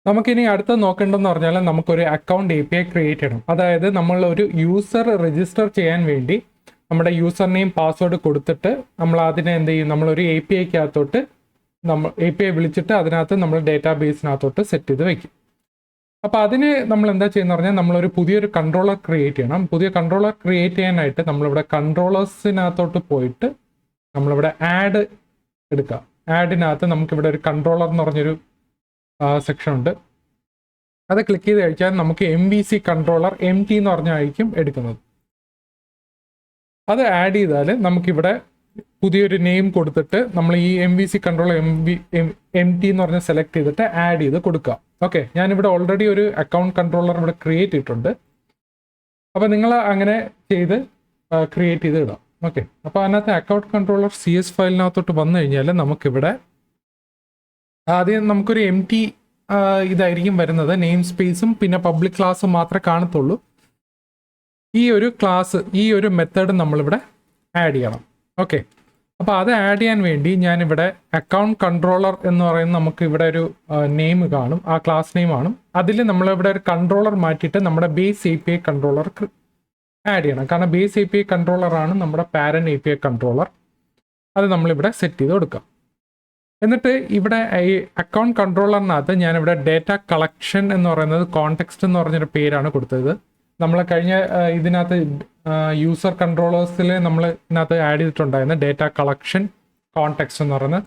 നമുക്കിനി അടുത്ത് നോക്കേണ്ടതെന്ന് പറഞ്ഞാൽ നമുക്കൊരു അക്കൗണ്ട് API ക്രിയേറ്റ് ചെയ്യണം. അതായത് നമ്മൾ ഒരു യൂസർ രജിസ്റ്റർ ചെയ്യാൻ വേണ്ടി നമ്മുടെ യൂസർ നെയിം പാസ്വേഡ് കൊടുത്തിട്ട് നമ്മൾ അതിനെ എന്ത് ചെയ്യും, നമ്മളൊരു APIക്കകത്തോട്ട് നമ്മൾ API വിളിച്ചിട്ട് അതിനകത്ത് നമ്മൾ ഡേറ്റാബേസിനകത്തോട്ട് സെറ്റ് ചെയ്ത് വെക്കും. അപ്പോൾ അതിന് നമ്മൾ എന്താ ചെയ്യുന്ന പറഞ്ഞാൽ നമ്മളൊരു പുതിയൊരു കൺട്രോളർ ക്രിയേറ്റ് ചെയ്യണം. പുതിയ കൺട്രോളർ ക്രിയേറ്റ് ചെയ്യാനായിട്ട് നമ്മളിവിടെ കൺട്രോളേഴ്സിനകത്തോട്ട് പോയിട്ട് നമ്മളിവിടെ ആഡ് എടുക്കുക. ആഡിനകത്ത് നമുക്കിവിടെ ഒരു കൺട്രോളർ എന്ന് പറഞ്ഞൊരു സെക്ഷൻ ഉണ്ട്. അത് ക്ലിക്ക് ചെയ്ത് കഴിച്ചാൽ നമുക്ക് MVC കൺട്രോളർ MT എന്ന് പറഞ്ഞായിരിക്കും എടുക്കുന്നത്. അത് ആഡ് ചെയ്താൽ നമുക്കിവിടെ പുതിയൊരു നെയിം കൊടുത്തിട്ട് നമ്മൾ ഈ MVC കൺട്രോളർ MT എന്ന് പറഞ്ഞ് സെലക്ട് ചെയ്തിട്ട് ആഡ് ചെയ്ത് കൊടുക്കുക. ഓക്കെ, ഞാനിവിടെ ഓൾറെഡി ഒരു അക്കൗണ്ട് കൺട്രോളർ ഇവിടെ ക്രിയേറ്റ് ചെയ്തിട്ടുണ്ട്. അപ്പോൾ നിങ്ങൾ അങ്ങനെ ചെയ്ത് ക്രിയേറ്റ് ചെയ്ത് ഇടാം. ഓക്കെ, അപ്പോൾ അതിനകത്ത് അക്കൗണ്ട് കൺട്രോളർ CS ഫയലിനകത്തോട്ട് വന്നു കഴിഞ്ഞാൽ നമുക്കിവിടെ ആദ്യം നമുക്കൊരു MT ഇതായിരിക്കും വരുന്നത്. നെയിം സ്പേസും പിന്നെ പബ്ലിക് ക്ലാസ്സും മാത്രമേ കാണത്തുള്ളൂ. ഈ ഒരു മെത്തേഡ് നമ്മളിവിടെ ആഡ് ചെയ്യണം. ഓക്കെ, അപ്പോൾ അത് ആഡ് ചെയ്യാൻ വേണ്ടി ഞാനിവിടെ അക്കൗണ്ട് കൺട്രോളർ എന്ന് പറയുന്ന നമുക്ക് ഇവിടെ ഒരു നെയിം കാണും, ആ ക്ലാസ് നെയിം ആണ്. അതിൽ നമ്മളിവിടെ ഒരു കൺട്രോളർ മാറ്റിയിട്ട് നമ്മുടെ ബേസ് API കൺട്രോളർ ആഡ് ചെയ്യണം. കാരണം ബേസ് API കൺട്രോളറാണ് നമ്മുടെ പാരന്റ് API കൺട്രോളർ. അത് നമ്മളിവിടെ സെറ്റ് ചെയ്ത് കൊടുക്കാം. എന്നിട്ട് ഇവിടെ ഈ അക്കൗണ്ട് കൺട്രോളറിനകത്ത് ഞാനിവിടെ ഡേറ്റ കളക്ഷൻ എന്ന് പറയുന്നത് കോണ്ടെക്സ്റ്റ് എന്ന് പറഞ്ഞൊരു പേരാണ് കൊടുത്തത്. നമ്മൾ കഴിഞ്ഞ ഇതിനകത്ത് യൂസർ കൺട്രോളേഴ്സിൽ നമ്മൾ ഇതിനകത്ത് ആഡ് ചെയ്തിട്ടുണ്ടായിരുന്നു ഡേറ്റ കളക്ഷൻ കോണ്ടെക്സ്റ്റ് എന്ന് പറയുന്നത്.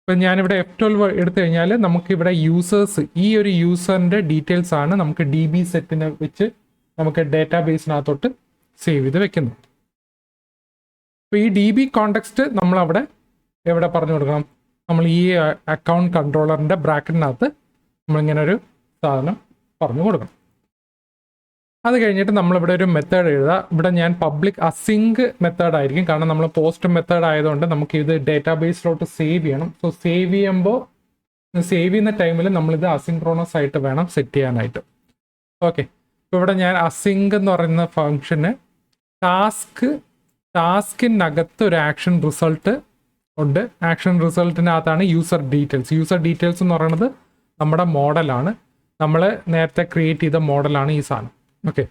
ഇപ്പം ഞാനിവിടെ F12 എടുത്തു കഴിഞ്ഞാൽ നമുക്കിവിടെ യൂസേഴ്സ്, ഈ ഒരു യൂസറിൻ്റെ ഡീറ്റെയിൽസ് ആണ് നമുക്ക് DB സെറ്റിനെ വെച്ച് നമുക്ക് ഡേറ്റാബേസിനകത്തോട്ട് സേവ് ചെയ്ത് വെക്കുന്നത്. അപ്പോൾ ഈ DB കോണ്ടെക്സ്റ്റ് നമ്മളവിടെ എവിടെ പറഞ്ഞു കൊടുക്കണം, നമ്മൾ ഈ അക്കൗണ്ട് കൺട്രോളറിൻ്റെ ബ്രാക്കറ്റിനകത്ത് നമ്മളിങ്ങനെ ഒരു സാധനം പറഞ്ഞു കൊടുക്കണം. അത് കഴിഞ്ഞിട്ട് നമ്മളിവിടെ ഒരു മെത്തേഡ് എഴുതുക. ഇവിടെ ഞാൻ പബ്ലിക് അസിങ്ക് മെത്തേഡ് ആയിരിക്കും, കാരണം നമ്മൾ പോസ്റ്റ് മെത്തേഡ് ആയതുകൊണ്ട് നമുക്ക് ഇത് ഡേറ്റാബേസിലോട്ട് സേവ് ചെയ്യണം. സോ സേവ് ചെയ്യുന്ന ടൈമിൽ നമ്മളിത് അസിൻക്രോണസ് ആയിട്ട് വേണം സെറ്റ് ചെയ്യാനായിട്ട്. ഓക്കെ, ഇപ്പോൾ ഇവിടെ ഞാൻ അസിങ്ക് എന്ന് പറയുന്ന ഫംഗ്ഷന് ടാസ്കിനകത്ത് ഒരു ആക്ഷൻ റിസൾട്ട് ഉണ്ട്. ആക്ഷൻ റിസൾട്ടിനകത്താണ് യൂസർ ഡീറ്റെയിൽസ് എന്ന് പറയുന്നത് നമ്മുടെ മോഡലാണ്. നമ്മൾ നേരത്തെ ക്രിയേറ്റ് ചെയ്ത മോഡലാണ് ഈ സാധനം. Okay,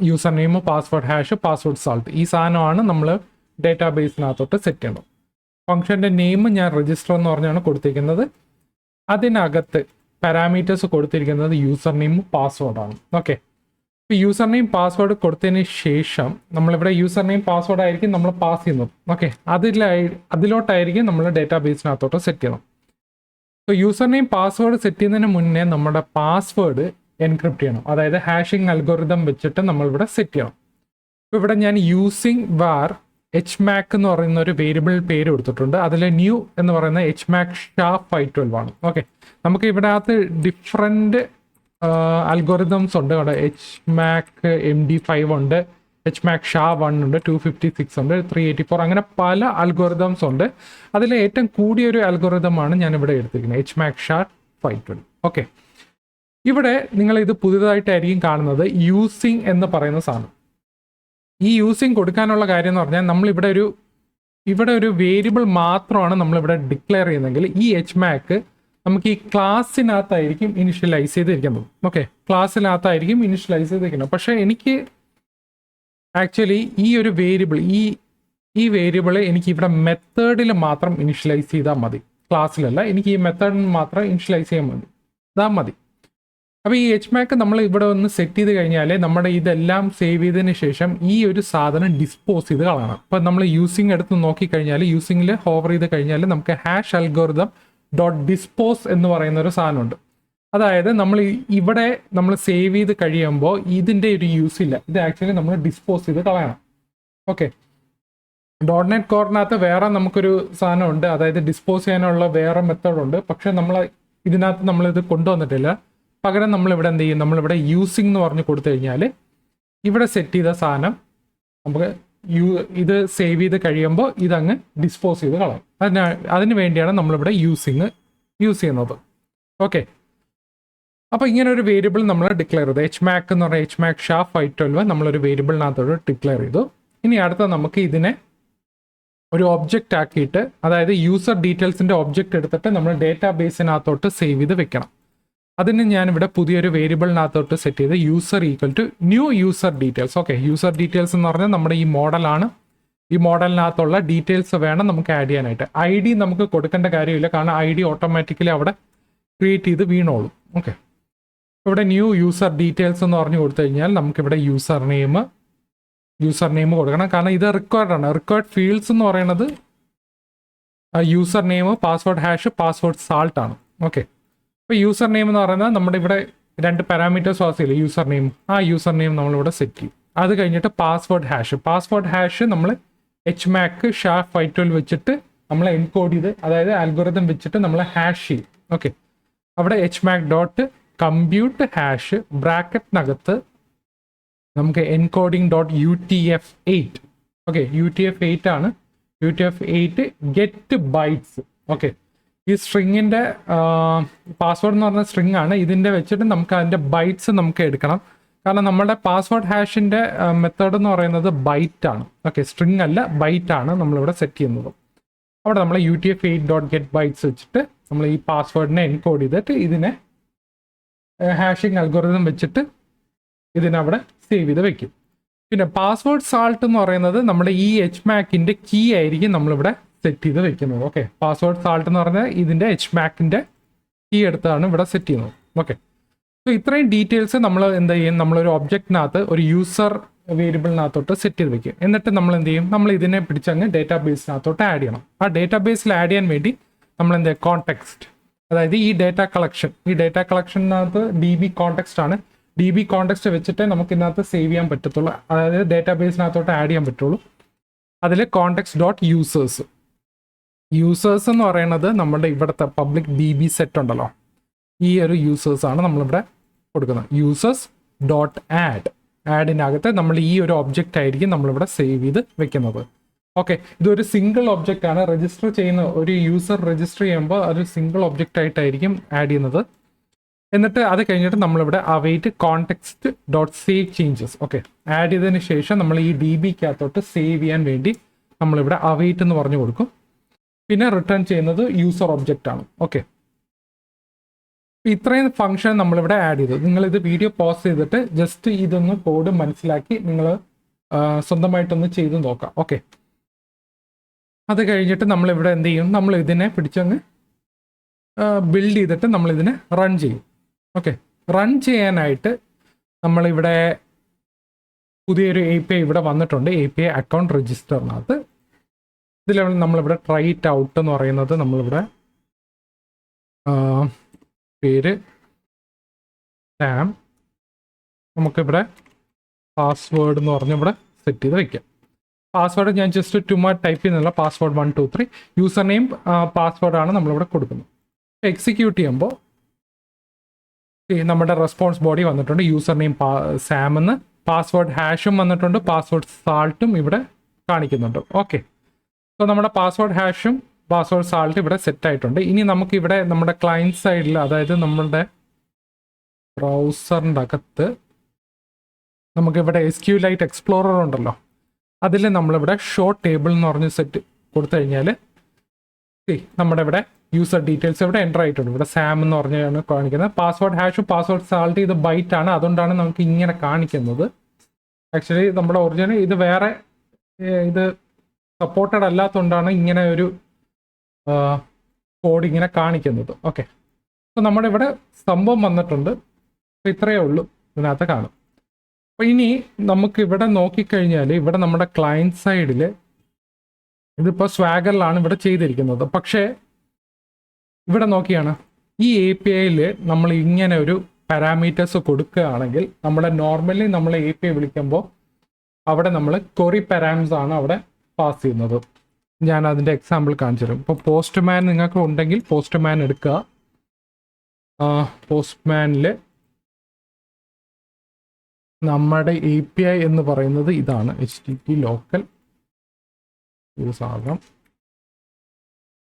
user name, password hash, password salt, ഈ സാധനമാണ് നമ്മൾ ഡേറ്റാബേസിനകത്തോട്ട് സെറ്റ് ചെയ്യണം. ഫംഗ്ഷൻ്റെ നെയിം ഞാൻ രജിസ്റ്റർ എന്ന് പറഞ്ഞാണ് കൊടുത്തിരിക്കുന്നത്. അതിനകത്ത് പാരാമീറ്റേഴ്സ് കൊടുത്തിരിക്കുന്നത് യൂസർ നെയിമും പാസ്വേഡാണ്. ഓക്കെ, ഇപ്പോൾ യൂസർ നെയിം പാസ്വേഡ് കൊടുത്തതിന് ശേഷം നമ്മളിവിടെ യൂസർ നെയിം പാസ്വേഡ് ആയിരിക്കും നമ്മൾ പാസ് ചെയ്യുന്നത്. ഓക്കെ, അതിലോട്ടായിരിക്കും നമ്മൾ ഡേറ്റാബേസിനകത്തോട്ട് സെറ്റ് ചെയ്യണം. So user name password set ചെയ്യുന്നതിന് മുന്നേ നമ്മുടെ പാസ്വേഡ് എൻക്രിപ്റ്റ് ചെയ്യണം. അതായത് ഹാഷിംഗ് അൽഗോരിതം വെച്ചിട്ട് നമ്മളിവിടെ സെറ്റ് ചെയ്യണം. ഇപ്പോൾ ഇവിടെ ഞാൻ യൂസിങ് വാർ HMAC എന്ന് പറയുന്ന ഒരു വേരിയബിൾ പേര് കൊടുത്തിട്ടുണ്ട്. അതിൽ ന്യൂ എന്ന് പറയുന്ന HMAC SHA-512 ആണ്. ഓക്കെ, നമുക്ക് ഇവിടെ അകത്ത് ഡിഫറെൻറ്റ് അൽഗോറിതംസ് ഉണ്ട്. അവിടെ HMAC MD5 ഉണ്ട്, HMAC SHA-1 ഉണ്ട്, 256 ഉണ്ട്, 384, അങ്ങനെ പല അൽഗോറിതംസ് ഉണ്ട്. അതിൽ ഏറ്റവും കൂടിയൊരു അൽഗോറിതമാണ് ഞാനിവിടെ എടുത്തിരിക്കുന്നത്, HMAC SHA-512. ഓക്കെ, ഇവിടെ നിങ്ങൾ ഇത് പുതുതായിട്ടായിരിക്കും കാണുന്നത് യൂസിങ് എന്ന് പറയുന്ന സാധനം. ഈ യൂസിങ് കൊടുക്കാനുള്ള കാര്യം എന്ന് പറഞ്ഞാൽ നമ്മളിവിടെ ഒരു വേരിയബിൾ മാത്രമാണ് നമ്മളിവിടെ ഡിക്ലെയർ ചെയ്യുന്നതെങ്കിൽ ഈ HMAC നമുക്ക് ഈ ക്ലാസ്സിനകത്തായിരിക്കും ഇനിഷ്യലൈസ് ചെയ്തിരിക്കുന്നത്. ഓക്കെ, ക്ലാസ്സിനകത്തായിരിക്കും ഇനിഷ്യലൈസ് ചെയ്തിരിക്കുന്നത്. പക്ഷേ എനിക്ക് ആക്ച്വലി ഈ ഒരു വേരിയബിൾ ഈ വേരിയബിള് എനിക്ക് ഇവിടെ മെത്തേഡിൽ മാത്രം ഇനിഷ്യലൈസ് ചെയ്താൽ മതി, ക്ലാസ്സിലല്ല. എനിക്ക് ഈ മെത്തേഡിൽ മാത്രം ഇനിഷ്യലൈസ് ചെയ്യാൻ മതി. അപ്പോൾ ഈ HMAC നമ്മൾ ഇവിടെ ഒന്ന് സെറ്റ് ചെയ്ത് കഴിഞ്ഞാൽ നമ്മുടെ ഇതെല്ലാം സേവ് ചെയ്തതിന് ശേഷം ഈ ഒരു സാധനം ഡിസ്പോസ് ചെയ്ത് കളയണം. അപ്പോൾ നമ്മൾ യൂസിങ് എടുത്ത് നോക്കിക്കഴിഞ്ഞാൽ, യൂസിങ്ങിൽ ഹോവർ ചെയ്ത് കഴിഞ്ഞാൽ നമുക്ക് ഹാഷ് അൽഗോരിതം .dispose എന്ന് പറയുന്ന ഒരു സാധനമുണ്ട്. അതായത് ഇവിടെ നമ്മൾ സേവ് ചെയ്ത് കഴിയുമ്പോൾ ഇതിൻ്റെ ഒരു യൂസ് ഇല്ല, ഇത് ആക്ച്വലി നമ്മൾ ഡിസ്പോസ് ചെയ്ത് കളയണം. ഓക്കെ, .NET കോറിനകത്ത് വേറെ നമുക്കൊരു സാധനമുണ്ട്, അതായത് ഡിസ്പോസ് ചെയ്യാനുള്ള വേറെ മെത്തേഡുണ്ട്. പക്ഷേ ഇതിനകത്ത് നമ്മളിത് കൊണ്ടുവന്നിട്ടില്ല. പകരം നമ്മളിവിടെ എന്ത് ചെയ്യും, നമ്മളിവിടെ യൂസിങ് എന്ന് പറഞ്ഞ് കൊടുത്തു കഴിഞ്ഞാൽ ഇവിടെ സെറ്റ് ചെയ്ത സാധനം നമുക്ക് ഇത് സേവ് ചെയ്ത് കഴിയുമ്പോൾ ഇതങ്ങ് ഡിസ്പോസ് ചെയ്ത് കളയും. അതിന് വേണ്ടിയാണ് നമ്മളിവിടെ യൂസ് ചെയ്യുന്നത്. ഓക്കെ, അപ്പോൾ ഇങ്ങനെ ഒരു വേരിയബിൾ നമ്മൾ ഡിക്ലെയർ ചെയ്തു. HMAC എന്ന് പറഞ്ഞാൽ HMAC SHA-512 നമ്മളൊരു വേരിയബിളിനകത്തോട് ഡിക്ലെയർ ചെയ്തു. ഇനി അടുത്ത നമുക്ക് ഇതിനെ ഒരു ഒബ്ജക്റ്റ് ആക്കിയിട്ട്, അതായത് യൂസർ ഡീറ്റെയിൽസിൻ്റെ ഒബ്ജക്റ്റ് എടുത്തിട്ട് നമ്മൾ ഡേറ്റാബേസിനകത്തോട്ട് സേവ് ചെയ്ത് വെക്കണം. അതിന് ഞാനിവിടെ പുതിയൊരു വേരിയബിളിനകത്തോട്ട് സെറ്റ് ചെയ്ത് user equal to new user details. Okay, user details എന്ന് പറഞ്ഞാൽ നമ്മുടെ ഈ മോഡലാണ്. ഈ മോഡലിനകത്തുള്ള ഡീറ്റെയിൽസ് വേണം നമുക്ക് ആഡ് ചെയ്യാനായിട്ട്. ഐ ഡി നമുക്ക് കൊടുക്കേണ്ട കാര്യമില്ല, കാരണം ഐ ഡി ഓട്ടോമാറ്റിക്കലി അവിടെ ക്രിയേറ്റ് ചെയ്ത് വീണോളും. ഓക്കെ, ഇവിടെ ന്യൂ യൂസർ ഡീറ്റെയിൽസ് എന്ന് പറഞ്ഞു കൊടുത്തു കഴിഞ്ഞാൽ നമുക്കിവിടെ യൂസർ നെയിം കൊടുക്കണം, കാരണം ഇത് റിക്വയർഡ് ആണ്. റിക്വയർഡ് ഫീൽഡ്സ് എന്ന് പറയുന്നത് user name, password hash, password salt ആണ്. ഓക്കെ, ഇപ്പോൾ യൂസർ നെയിം എന്ന് പറയുന്നത് നമ്മുടെ ഇവിടെ 2 പാരാമീറ്റേഴ്സ് ആസില്ല യൂസർ നെയിം. ആ യൂസർ നെയിം നമ്മളിവിടെ സെറ്റ് ചെയ്യും. അത് കഴിഞ്ഞിട്ട് പാസ്വേഡ് ഹാഷ് നമ്മൾ HMAC SHA-512 വെച്ചിട്ട് നമ്മൾ എൻകോഡ് ചെയ്ത്, അതായത് അൽഗോരിതം വെച്ചിട്ട് നമ്മൾ ഹാഷ് ചെയ്യും. ഓക്കെ, അവിടെ HMAC.compute ഹാഷ് ബ്രാക്കറ്റിനകത്ത് നമുക്ക് encoding.utf8. ഓക്കെ, UTF-8 ആണ്. UTF-8 get bytes. ഓക്കെ, ഈ സ്ട്രിങ്ങിൻ്റെ പാസ്വേഡ് എന്ന് പറഞ്ഞ സ്ട്രിങ് ആണ്. ഇതിൻ്റെ വെച്ചിട്ട് നമുക്ക് അതിൻ്റെ ബൈറ്റ്സ് നമുക്ക് എടുക്കണം, കാരണം നമ്മുടെ പാസ്വേഡ് ഹാഷിൻ്റെ മെത്തേഡ് എന്ന് പറയുന്നത് ബൈറ്റ് ആണ്. ഓക്കെ, സ്ട്രിങ് അല്ല, ബൈറ്റ് ആണ് നമ്മളിവിടെ സെറ്റ് ചെയ്യുന്നത്. അവിടെ നമ്മൾ UTF-8.getBytes വെച്ചിട്ട് നമ്മൾ ഈ പാസ്വേഡിനെ എൻകോഡ് ചെയ്തിട്ട് ഇതിനെ ഹാഷിംഗ് അൽഗോരിതം വെച്ചിട്ട് ഇതിനവിടെ സേവ് ചെയ്ത് വെക്കും. പിന്നെ പാസ്വേഡ് സാൾട്ട് എന്ന് പറയുന്നത് നമ്മുടെ ഈ HMAC-ന്റെ കീ ആയിരിക്കും നമ്മളിവിടെ സെറ്റ് ചെയ്ത് വെക്കുന്നത്. ഓക്കെ, പാസ്വേഡ് സാൾട്ട് എന്ന് പറഞ്ഞാൽ ഇതിൻ്റെ HMAC-ന്റെ കീ എടുത്താണ് ഇവിടെ സെറ്റ് ചെയ്യുന്നത്. ഓക്കെ, സോ ഇത്രയും ഡീറ്റെയിൽസ് നമ്മൾ എന്ത് ചെയ്യും, നമ്മളൊരു ഒബ്ജക്റ്റിനകത്ത് ഒരു യൂസർ വേരിയബിളിനകത്തോട്ട് സെറ്റ് ചെയ്ത് വെക്കും. എന്നിട്ട് നമ്മൾ എന്ത് ചെയ്യും, നമ്മൾ ഇതിനെ പിടിച്ചങ്ങ് ഡേറ്റാബേസിനകത്തോട്ട് ആഡ് ചെയ്യണം. ആ ഡേറ്റാബേസിൽ ആഡ് ചെയ്യാൻ വേണ്ടി നമ്മൾ എന്ത് ചെയ്യും, കോണ്ടെക്സ്റ്റ്, അതായത് ഈ ഡേറ്റ കളക്ഷനകത്ത് DB കോണ്ടെക്സ്റ്റ് ആണ്. DB കോണ്ടെക്സ്റ്റ് വെച്ചിട്ട് നമുക്ക് ഇതിനകത്ത് സേവ് ചെയ്യാൻ പറ്റത്തുള്ളൂ, അതായത് ഡേറ്റാബേസിനകത്തോട്ട് ആഡ് ചെയ്യാൻ പറ്റുള്ളൂ. അതിൽ context.users എന്ന് പറയുന്നത് നമ്മുടെ ഇവിടുത്തെ പബ്ലിക് DB സെറ്റ് ഉണ്ടല്ലോ, ഈ ഒരു യൂസേഴ്സ് ആണ് നമ്മളിവിടെ കൊടുക്കുന്നത്. users.add നമ്മൾ ഈ ഒരു ഒബ്ജക്റ്റ് ആയിരിക്കും നമ്മളിവിടെ സേവ് ചെയ്ത് വെക്കുന്നത്. ഓക്കെ, ഇതൊരു സിംഗിൾ ഒബ്ജക്റ്റ് ആണ്. രജിസ്റ്റർ ചെയ്യുന്ന ഒരു യൂസർ രജിസ്റ്റർ ചെയ്യുമ്പോൾ അതൊരു സിംഗിൾ ഒബ്ജക്റ്റ് ആയിട്ടായിരിക്കും ആഡ് ചെയ്യുന്നത്. എന്നിട്ട് അത് കഴിഞ്ഞിട്ട് നമ്മളിവിടെ await context.save changes. Okay, add ചെയ്തതിന് ശേഷം നമ്മൾ ഈ DB-ക്കകത്തോട്ട് സേവ് ചെയ്യാൻ വേണ്ടി നമ്മളിവിടെ അവൈറ്റ് എന്ന് പറഞ്ഞു കൊടുക്കും. പിന്നെ റിട്ടേൺ ചെയ്യുന്നത് യൂസർ ഒബ്ജക്റ്റ് ആണ്. ഓക്കെ, ഇത്രയും ഫംഗ്ഷൻ നമ്മളിവിടെ ആഡ് ചെയ്തു. നിങ്ങളിത് വീഡിയോ പോസ് ചെയ്തിട്ട് ജസ്റ്റ് ഇതൊന്ന് കോഡ് മനസ്സിലാക്കി നിങ്ങൾ സ്വന്തമായിട്ടൊന്ന് ചെയ്ത് നോക്കാം. ഓക്കെ, അത് കഴിഞ്ഞിട്ട് നമ്മളിവിടെ എന്ത് ചെയ്യും, നമ്മൾ ഇതിനെ പിടിച്ചങ്ങ് ബിൽഡ് ചെയ്തിട്ട് നമ്മളിതിനെ റൺ ചെയ്യും. ഓക്കെ, റൺ ചെയ്യാനായിട്ട് നമ്മളിവിടെ പുതിയൊരു API ഇവിടെ വന്നിട്ടുണ്ട്. API അക്കൗണ്ട് രജിസ്റ്ററിനകത്ത് ഇതിൽ നമ്മളിവിടെ ട്രൈ ഇറ്റ് ഔട്ട് എന്ന് പറയുന്നത് നമ്മളിവിടെ പേര് സാം, നമുക്കിവിടെ പാസ്വേഡ് എന്ന് പറഞ്ഞ് ഇവിടെ സെറ്റ് ചെയ്ത് വെക്കാം. പാസ്വേഡ് ഞാൻ ജസ്റ്റ് ചുമ്മാ ടൈപ്പ് ചെയ്യുന്നില്ല, പാസ്വേഡ് 123. യൂസർ നെയിം പാസ്വേഡാണ് നമ്മളിവിടെ കൊടുക്കുന്നത്. എക്സിക്യൂട്ട് ചെയ്യുമ്പോൾ നമ്മുടെ റെസ്പോൺസ് ബോഡി വന്നിട്ടുണ്ട്. യൂസർ നെയിം സാം എന്ന്, പാസ്വേഡ് ഹാഷും വന്നിട്ടുണ്ട്, പാസ്വേഡ് സാൾട്ടും ഇവിടെ കാണിക്കുന്നുണ്ട്. ഓക്കെ, സോ നമ്മുടെ പാസ്വേഡ് ഹാഷും പാസ്വേഡ് സാൾട്ട് ഇവിടെ സെറ്റ് ആയിട്ടുണ്ട്. ഇനി നമുക്കിവിടെ നമ്മുടെ ക്ലയൻറ്റ് സൈഡിൽ, അതായത് നമ്മളുടെ ബ്രൗസറിൻ്റെ അകത്ത് നമുക്കിവിടെ SQLite എക്സ്പ്ലോറർ ഉണ്ടല്ലോ, അതിൽ നമ്മളിവിടെ ഷോ ടേബിൾ എന്ന് പറഞ്ഞ് സെറ്റ് കൊടുത്തു കഴിഞ്ഞാൽ നമ്മുടെ ഇവിടെ യൂസർ ഡീറ്റെയിൽസ് ഇവിടെ എൻ്റർ ആയിട്ടുണ്ട്. ഇവിടെ സാം എന്ന് പറഞ്ഞാണ് കാണിക്കുന്നത്. പാസ്വേഡ് ഹാഷും പാസ്വേഡ് സാൾട്ട് ഇത് ബൈറ്റ് ആണ്, അതുകൊണ്ടാണ് നമുക്ക് ഇങ്ങനെ കാണിക്കുന്നത്. ആക്ച്വലി നമ്മുടെ ഒറിജിനൽ ഇത് വേറെ, ഇത് സപ്പോർട്ടഡ് അല്ലാത്തതുകൊണ്ടാണ് ഇങ്ങനെ ഒരു കോഡ് ഇങ്ങനെ കാണിക്കുന്നത്. ഓക്കെ, അപ്പോൾ നമ്മുടെ ഇവിടെ സംഭവം വന്നിട്ടുണ്ട്. അപ്പോൾ ഇത്രയേ ഉള്ളൂ ഇതിനകത്ത് കാണും. അപ്പോൾ ഇനി നമുക്ക് ഇവിടെ നോക്കിക്കഴിഞ്ഞാൽ ഇവിടെ നമ്മുടെ ക്ലയൻറ്റ് സൈഡിൽ ഇതിപ്പോൾ സ്വാഗറിലാണ് ഇവിടെ ചെയ്തിരിക്കുന്നത്. പക്ഷേ ഇവിടെ നോക്കിയാണ് ഈ API-യിൽ നമ്മൾ ഇങ്ങനെ ഒരു പാരാമീറ്റേഴ്സ് കൊടുക്കുകയാണെങ്കിൽ നമ്മുടെ നോർമലി നമ്മൾ API വിളിക്കുമ്പോൾ അവിടെ നമ്മൾ ക്വറി പാരാമീറ്റേഴ്സ് ആണ് അവിടെ പാസ് ചെയ്യുന്നത്. ഞാൻ അതിൻ്റെ എക്സാമ്പിൾ കാണിച്ചു തരും. ഇപ്പോൾ പോസ്റ്റ്മാൻ നിങ്ങൾക്ക് ഉണ്ടെങ്കിൽ പോസ്റ്റ്മാൻ എടുക്കുക. പോസ്റ്റ്മാനിൽ നമ്മുടെ API എന്ന് പറയുന്നത് ഇതാണ്, HTTP ലോക്കൽ യൂസ് ആകാം.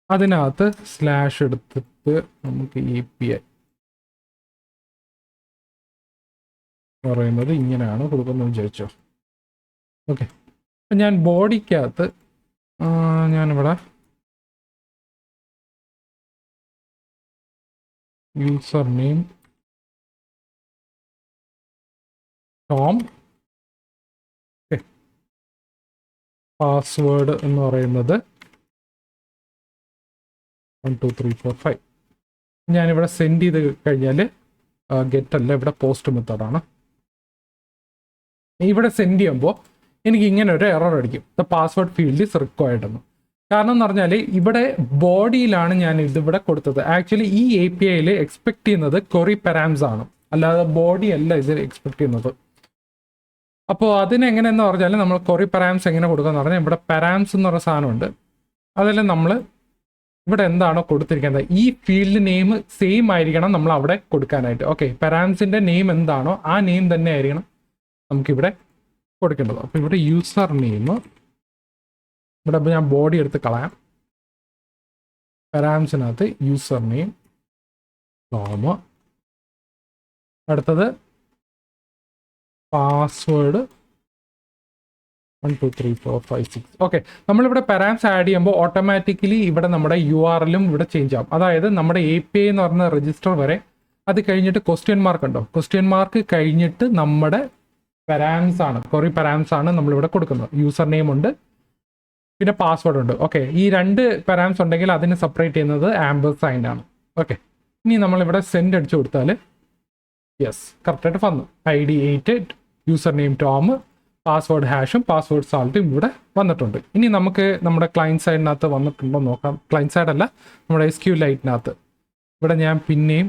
അതിനകത്ത് സ്ലാഷ് എടുത്തിട്ട് നമുക്ക് API പറയുന്നത് ഇങ്ങനെയാണ് കൊടുക്കുന്നത് വിചാരിച്ചോ. ഓക്കെ, അപ്പം ഞാൻ ബോഡിക്കകത്ത് ഞാനിവിടെ യൂസർ നെയിം ടോം. പാസ്വേഡ് എന്ന് പറയുന്നത് 1 2 3 4 5. ഞാനിവിടെ സെൻഡ് ചെയ്ത് കഴിഞ്ഞാൽ ഗെറ്റ് അല്ല, ഇവിടെ പോസ്റ്റ് മെത്തേഡാണ്. ഇവിടെ സെൻഡ് ചെയ്യുമ്പോൾ എനിക്ക് ഇങ്ങനെ ഒരു എറർ അടിക്കും, the password field is required എന്ന്. കാരണം എന്ന് പറഞ്ഞാൽ ഇവിടെ ബോഡിയിലാണ് ഞാൻ ഇതിവിടെ കൊടുത്തത്. ആക്ച്വലി ഈ API എക്സ്പെക്ട് ചെയ്യുന്നത് ക്വറി പാരാംസ് ആണ്, അല്ലാതെ ബോഡി അല്ല ഇത് എക്സ്പെക്ട് ചെയ്യുന്നത്. അപ്പോൾ അതിനെങ്ങനെയെന്ന് പറഞ്ഞാൽ നമ്മൾ ക്വറി പാരാംസ് എങ്ങനെ കൊടുക്കുകയെന്ന് പറഞ്ഞാൽ ഇവിടെ പാരാംസ് എന്ന് പറഞ്ഞ സാധനമുണ്ട്. അതിൽ നമ്മൾ ഇവിടെ എന്താണോ കൊടുത്തിരിക്കുന്നത് ഈ ഫീൽഡ് നെയിം സെയിം ആയിരിക്കണം നമ്മൾ അവിടെ കൊടുക്കാനായിട്ട്. ഓക്കെ, പാരാംസിൻ്റെ നെയിം എന്താണോ ആ നെയിം തന്നെ ആയിരിക്കണം നമുക്കിവിടെ കൊടുക്കേണ്ടത്. അപ്പോൾ ഇവിടെ യൂസർ നെയിം, ഇവിടെ ഞാൻ ബോഡി എടുത്ത് കളയാം. പാരാംസിനകത്ത് യൂസർ നെയിം ടോം, അടുത്തത് പാസ്വേഡ് 1 2 3 4 5 6. ഓക്കെ, നമ്മളിവിടെ പാരാംസ് ആഡ് ചെയ്യുമ്പോൾ ഓട്ടോമാറ്റിക്കലി ഇവിടെ നമ്മുടെ URL-ഉം ഇവിടെ ചേഞ്ച് ആവും. അതായത് നമ്മുടെ API എന്ന് പറഞ്ഞ രജിസ്റ്റർ വരെ അത് കഴിഞ്ഞിട്ട് ക്വസ്റ്റ്യൻ മാർക്ക് ഉണ്ടോ, ക്വസ്റ്റ്യൻ മാർക്ക് കഴിഞ്ഞിട്ട് നമ്മുടെ പാരാംസ് ആണ്, ക്വറി പാരാംസ് ആണ് നമ്മളിവിടെ കൊടുക്കുന്നത്. യൂസർ നെയിം ഉണ്ട്, പിന്നെ പാസ്വേഡ് ഉണ്ട്. ഓക്കെ, ഈ 2 പാരാംസ് ഉണ്ടെങ്കിൽ അതിന് സെപ്പറേറ്റ് ചെയ്യുന്നത് ആംബർസൈൻ ആണ്. ഓക്കെ, ഇനി നമ്മളിവിടെ സെൻഡ് അടിച്ചു കൊടുത്താൽ യെസ് കറക്റ്റായിട്ട് വന്നു. ID 8, user name Tom, password ഹാഷും പാസ്വേഡ് സാൾട്ടും ഇവിടെ വന്നിട്ടുണ്ട്. ഇനി നമുക്ക് നമ്മുടെ ക്ലയൻറ്റ് സൈഡിനകത്ത് വന്നിട്ടുണ്ടോ നോക്കാം. ക്ലയൻറ്റ് സൈഡ് അല്ല, നമ്മുടെ SQLite-നകത്ത് ഇവിടെ ഞാൻ പിന്നെയും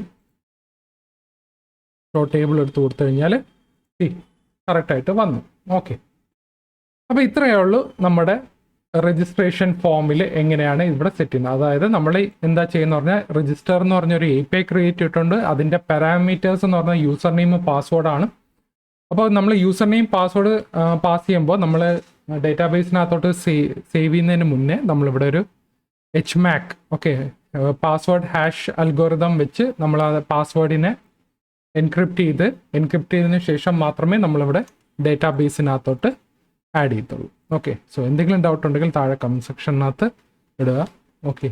ടേബിൾ എടുത്ത് കൊടുത്തു കഴിഞ്ഞാൽ കറക്റ്റായിട്ട് വന്നു. ഓക്കെ, അപ്പോൾ ഇത്രയേ ഉള്ളൂ നമ്മുടെ രജിസ്ട്രേഷൻ ഫോമിൽ എങ്ങനെയാണ് ഇവിടെ സെറ്റ് ചെയ്യുന്നത്. അതായത് നമ്മൾ എന്താ ചെയ്യുന്ന പറഞ്ഞാൽ രജിസ്റ്റർ എന്ന് പറഞ്ഞൊരു API ക്രിയേറ്റ് ചെയ്തിട്ടുണ്ട്. അതിൻ്റെ പാരാമീറ്റേഴ്സ് എന്ന് പറഞ്ഞാൽ യൂസർ നെയിം പാസ്വേഡാണ്. അപ്പോൾ നമ്മൾ യൂസർ നെയിം പാസ്വേഡ് പാസ് ചെയ്യുമ്പോൾ നമ്മൾ ഡേറ്റാബേസിനകത്തോട്ട് സേവ് ചെയ്യുന്നതിന് മുന്നേ നമ്മളിവിടെ ഒരു HMAC പാസ്വേഡ് ഹാഷ് അൽഗോരിതം വെച്ച് നമ്മൾ ആ പാസ്വേഡിനെ എൻക്രിപ്റ്റ് ചെയ്തതിന് ശേഷം മാത്രമേ നമ്മളിവിടെ ഡേറ്റാബേസിനകത്തോട്ട് ആഡ് ചെയ്യത്തുള്ളൂ. ഓക്കെ, സോ എന്തെങ്കിലും ഡൗട്ട് ഉണ്ടെങ്കിൽ താഴെ കമൻറ്റ് സെക്ഷനകത്ത് ഇടുക. ഓക്കെ.